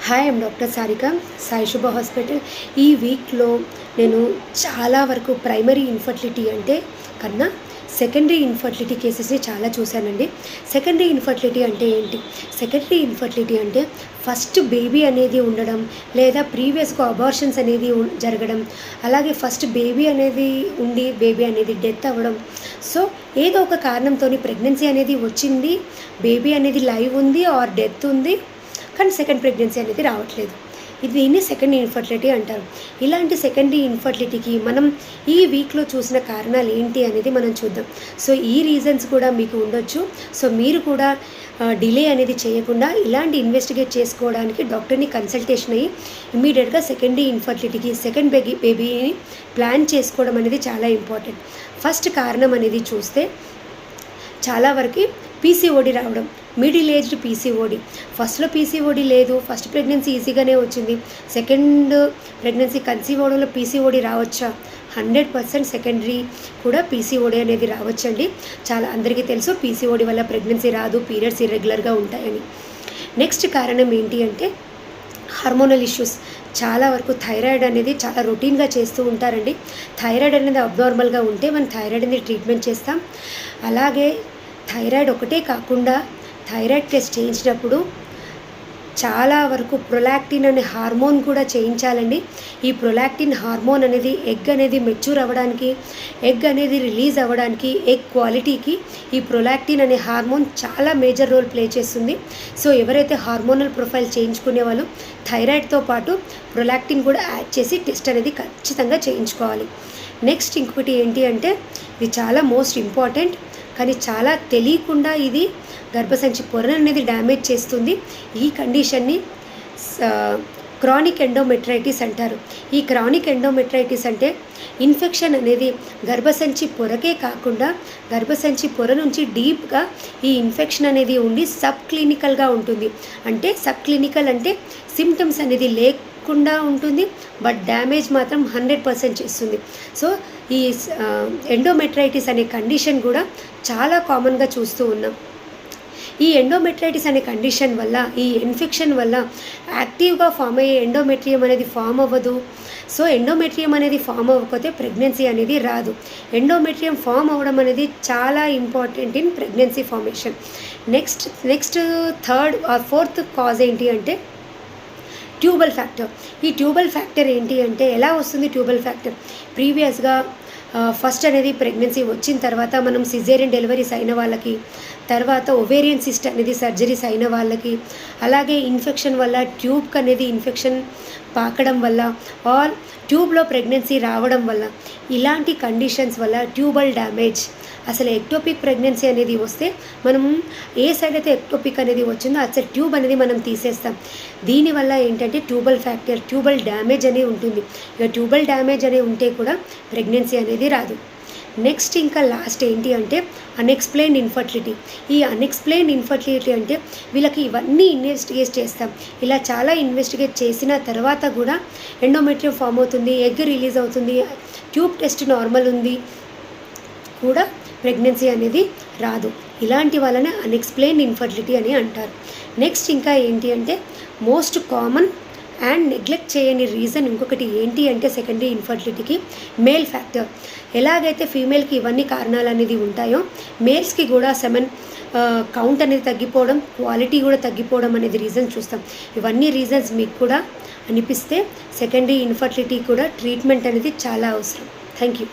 Hi I'm doctor Sarika Sai శుభ hospital. ఈ వీక్లో నేను చాలా వరకు ప్రైమరీ ఇన్ఫర్టిలిటీ అంటే కన్నా సెకండరీ ఇన్ఫర్టిలిటీ కేసెస్ని చాలా చూశానండి. సెకండరీ ఇన్ఫర్టిలిటీ అంటే ఏంటి? సెకండరీ ఇన్ఫర్టిలిటీ అంటే ఫస్ట్ బేబీ అనేది ఉండడం, లేదా ప్రీవియస్గా అబార్షన్స్ అనేది జరగడం, అలాగే ఫస్ట్ బేబీ అనేది ఉండి బేబీ అనేది డెత్ అవ్వడం. సో ఏదో ఒక కారణంతో ప్రెగ్నెన్సీ అనేది వచ్చింది, బేబీ అనేది లైవ్ ఉంది ఆర్ డెత్ ఉంది, కానీ సెకండ్ ప్రెగ్నెన్సీ అనేది రావట్లేదు. దీన్ని సెకండ్ ఇన్ఫర్టిలిటీ అంటారు. ఇలాంటి సెకండరీ ఇన్ఫర్టిలిటీకి మనం ఈ వీక్లో చూసిన కారణాలు ఏంటి అనేది మనం చూద్దాం. సో ఈ రీజన్స్ కూడా మీకు ఉండొచ్చు. సో మీరు కూడా డిలే అనేది చేయకుండా ఇలాంటి ఇన్వెస్టిగేట్ చేసుకోవడానికి డాక్టర్ని కన్సల్టేషన్ అయ్యి ఇమీడియట్గా సెకండరీ ఇన్ఫర్టిలిటీకి సెకండ్ బేబీని ప్లాన్ చేసుకోవడం అనేది చాలా ఇంపార్టెంట్. ఫస్ట్ కారణం అనేది చూస్తే చాలా వరకు పీసీఓడి రావడం, మిడిల్ ఏజ్డ్ పీసీఓడి. ఫస్ట్లో పీసీఓడి లేదు, ఫస్ట్ ప్రెగ్నెన్సీ ఈజీగానే వచ్చింది, సెకండ్ ప్రెగ్నెన్సీ కన్సీవ్ అవడంలో పీసీఓడి రావచ్చా? 100% సెకండరీ కూడా పీసీఓడి అనేది రావచ్చండి. చాలా అందరికీ తెలుసు పీసీఓడి వల్ల ప్రెగ్నెన్సీ రాదు, పీరియడ్స్ ఇర్రెగ్యులర్గా ఉంటాయని. నెక్స్ట్ కారణం ఏంటి అంటే హార్మోనల్ ఇష్యూస్. చాలా వరకు థైరాయిడ్ అనేది చాలా రొటీన్గా చేస్తూ ఉంటారండి. థైరాయిడ్ అనేది అబ్నార్మల్గా ఉంటే మనం థైరాయిడ్ అనేది ట్రీట్మెంట్ చేస్తాం. అలాగే థైరాయిడ్ ఒకటే కాకుండా థైరాయిడ్ టెస్ట్ చేయించినప్పుడు చాలా వరకు ప్రొలాక్టిన్ అనే హార్మోన్ కూడా చేయించాలండి. ఈ ప్రొలాక్టిన్ హార్మోన్ అనేది ఎగ్ అనేది మెచ్యూర్ అవ్వడానికి, ఎగ్ అనేది రిలీజ్ అవ్వడానికి, ఎగ్ క్వాలిటీకి ఈ ప్రొలాక్టిన్ అనే హార్మోన్ చాలా మేజర్ రోల్ ప్లే చేస్తుంది. సో ఎవరైతే హార్మోనల్ ప్రొఫైల్ చేయించుకునే వాళ్ళు థైరాయిడ్తో పాటు ప్రొలాక్టిన్ కూడా యాడ్ చేసి టెస్ట్ అనేది ఖచ్చితంగా చేయించుకోవాలి. నెక్స్ట్ ఇంకొకటి ఏంటి అంటే ఇది చాలా మోస్ట్ ఇంపార్టెంట్, కానీ చాలా తెలియకుండా ఇది గర్భసంచి పొర అనేది డ్యామేజ్ చేస్తుంది. ఈ కండిషన్ని క్రానిక్ ఎండోమెట్రైటిస్ అంటారు. ఈ క్రానిక్ ఎండోమెట్రైటిస్ అంటే ఇన్ఫెక్షన్ అనేది గర్భసంచి పొరకే కాకుండా గర్భసంచి పొర నుంచి డీప్గా ఈ ఇన్ఫెక్షన్ అనేది ఉండి సబ్ క్లినికల్గా ఉంటుంది. అంటే సబ్ క్లినికల్ అంటే సిమ్టమ్స్ అనేది లేకుండా ఉంటుంది, బట్ డ్యామేజ్ మాత్రం 100% చేస్తుంది. సో ఈ ఎండోమెట్రైటిస్ అనే కండిషన్ కూడా చాలా కామన్గా చూస్తూ ఉన్నాం. ఈ ఎండోమెట్రైటిస్ అనే కండిషన్ వల్ల, ఈ ఇన్ఫెక్షన్ వల్ల యాక్టివ్గా ఫామ్ అయ్యే ఎండోమెట్రియం అనేది ఫామ్ అవ్వదు. సో ఎండోమెట్రియం అనేది ఫామ్ అవ్వకపోతే ప్రెగ్నెన్సీ అనేది రాదు. ఎండోమెట్రియం ఫామ్ అవ్వడం అనేది చాలా important in pregnancy formation. Next third or fourth cause ఏంటి అంటే ట్యూబల్ ఫ్యాక్టర్. ఈ ట్యూబల్ ఫ్యాక్టర్ ఏంటి అంటే ఎలా వస్తుంది ట్యూబల్ ఫ్యాక్టర్? ప్రీవియస్గా ఫస్ట్ అనేది ప్రెగ్నెన్సీ వచ్చిన తర్వాత మనం సిజేరియన్ డెలివరీస్ అయిన వాళ్ళకి, తర్వాత ఒవేరియన్ సిస్ట్ అనేది సర్జరీస్ అయిన వాళ్ళకి, అలాగే ఇన్ఫెక్షన్ వల్ల ట్యూబ్కి అనేది ఇన్ఫెక్షన్ పాకడం వల్ల ఆర్ ట్యూబ్లో ప్రెగ్నెన్సీ రావడం వల్ల, ఇలాంటి కండిషన్స్ వల్ల ట్యూబల్ డ్యామేజ్. అసలు ఎక్టోపిక్ ప్రెగ్నెన్సీ అనేది వస్తే మనం ఏ సైడ్ అయితే ఎక్టోపిక్ అనేది వచ్చిందో అసలు ట్యూబ్ అనేది మనం తీసేస్తాం. దీనివల్ల ఏంటంటే ట్యూబల్ ఫ్యాక్టర్, ట్యూబల్ డ్యామేజ్ అనేది ఉంటుంది. ఇక ట్యూబల్ డ్యామేజ్ అనేది ఉంటే కూడా ప్రెగ్నెన్సీ అనేది రాదు. నెక్స్ట్ ఇంకా లాస్ట్ ఏంటి అంటే అన్ఎక్స్ప్లెయిన్డ్ ఇన్ఫర్టిలిటీ. ఈ అన్ఎక్స్ప్లెయిన్డ్ ఇన్ఫర్టిలిటీ అంటే వీళ్ళకి ఇవన్నీ ఇన్వెస్టిగేట్ చేస్తాం. ఇలా చాలా ఇన్వెస్టిగేట్ చేసిన తర్వాత కూడా ఎండోమెట్రియం ఫామ్ అవుతుంది, ఎగ్ రిలీజ్ అవుతుంది, ట్యూబ్ టెస్ట్ నార్మల్ ఉంది, కూడా ప్రెగ్నెన్సీ అనేది రాదు. ఇలాంటి వాళ్ళనే అన్ఎక్స్ప్లెయిన్డ్ ఇన్ఫర్టిలిటీ అని అంటారు. నెక్స్ట్ ఇంకా ఏంటి అంటే మోస్ట్ కామన్ అండ్ నెగ్లెక్ట్ చేయని రీజన్ ఇంకొకటి ఏంటి అంటే సెకండరీ ఇన్ఫర్టిలిటీకి మేల్ ఫ్యాక్టర్. ఎలాగైతే ఫీమేల్కి ఇవన్నీ కారణాలు అనేది ఉంటాయో మేల్స్కి కూడా సెమెన్ కౌంట్ అనేది తగ్గిపోవడం, క్వాలిటీ కూడా తగ్గిపోవడం అనేది రీజన్ చూస్తాం. ఇవన్నీ రీజన్స్ మీకు కూడా అనిపిస్తే సెకండరీ ఇన్ఫర్టిలిటీ కూడా ట్రీట్మెంట్ అనేది చాలా అవసరం. Thank you.